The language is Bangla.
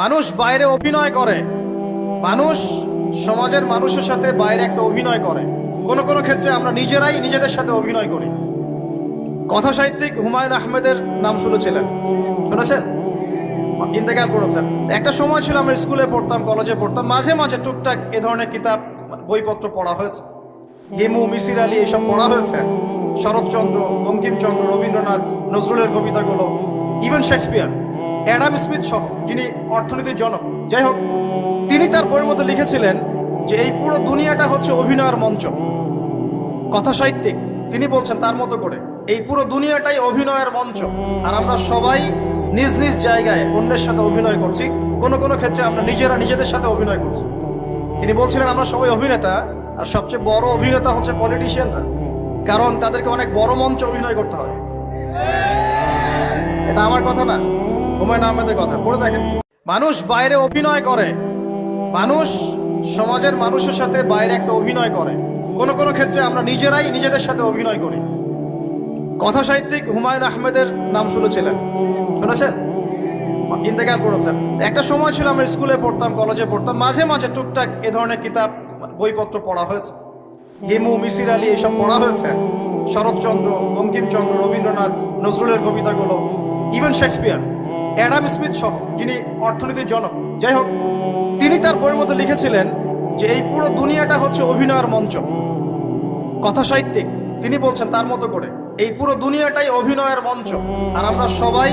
মানুষ বাইরে অভিনয় করে, মানুষ সমাজের মানুষের সাথে বাইরে একটা অভিনয় করে। কোন কোন ক্ষেত্রে আমরা নিজেরাই নিজেদের সাথে অভিনয় করি। কথা সাহিত্যিক হুমায়ুন আহমেদের নাম শুনেছিলেন? শুনেছেন? ইন্তেকাল করেছেন। একটা সময় ছিল আমরা স্কুলে পড়তাম, কলেজে পড়তাম, মাঝে মাঝে টুকটাক এ ধরনের কিতাব বইপত্র পড়া হয়েছে। হিমু, মিসির আলী এসব পড়া হয়েছে। শরৎচন্দ্র, বঙ্কিমচন্দ্র, রবীন্দ্রনাথ, নজরুলের কবিতাগুলো, ইভেন শেক্সপিয়ার, অ্যাডাম স্মিথ সহ, যিনি অর্থনীতির জনক। যাই হোক, তিনি তার বইয়ের মধ্যে লিখেছিলেন যে এই পুরো দুনিয়াটা হচ্ছে অভিনয়ের মঞ্চ। কথা সাহিত্যিক তিনি বলছেন তার মতো করে এই পুরো দুনিয়াটাই অভিনয়ের মঞ্চ, আর আমরা সবাই নিজ নিজ জায়গায় অন্যের সাথে অভিনয় করছি। কোন কোন ক্ষেত্রে আমরা নিজেরা নিজেদের সাথে অভিনয় করছি। তিনি বলছিলেন আমরা সবাই অভিনেতা, আর সবচেয়ে বড় অভিনেতা হচ্ছে পলিটিশিয়ানরা, কারণ তাদেরকে অনেক বড় মঞ্চ অভিনয় করতে হয়। এটা আমার কথা না, হুমায়ুন আহমেদের কথা। পড়ে দেখেন, মানুষ বাইরে অভিনয় করে, মানুষ সমাজের মানুষের সাথে বাইরে একটা অভিনয় করে। কোন কোন ক্ষেত্রে আমরা নিজেরাই নিজেদের সাথে অভিনয় করি। কথা সাহিত্যিক হুমায়ুন আহমেদের নাম শুনেছিলেন? শুনেছেন? ইন্তেকাল করেছেন। একটা সময় ছিল আমরা স্কুলে পড়তাম, কলেজে পড়তাম, মাঝে মাঝে টুকটাক এ ধরনের কিতাব বইপত্র পড়া হয়েছে। হিমু, মিসির আলী এসব পড়া হয়েছে। শরৎচন্দ্র, বঙ্কিমচন্দ্র, রবীন্দ্রনাথ, নজরুলের কবিতাগুলো, ইভেন শেক্সপিয়ার, অ্যাডাম স্মিথ সহ, যিনি অর্থনীতির জনক। যাই হোক, তিনি তার বইয়ের মধ্যে লিখেছিলেন যে এই পুরো দুনিয়াটা হচ্ছে অভিনয়ের মঞ্চ। কথা সাহিত্যিক তিনি বলছেন তার মতো করে এই পুরো দুনিয়াটাই অভিনয়ের মঞ্চ, আর আমরা সবাই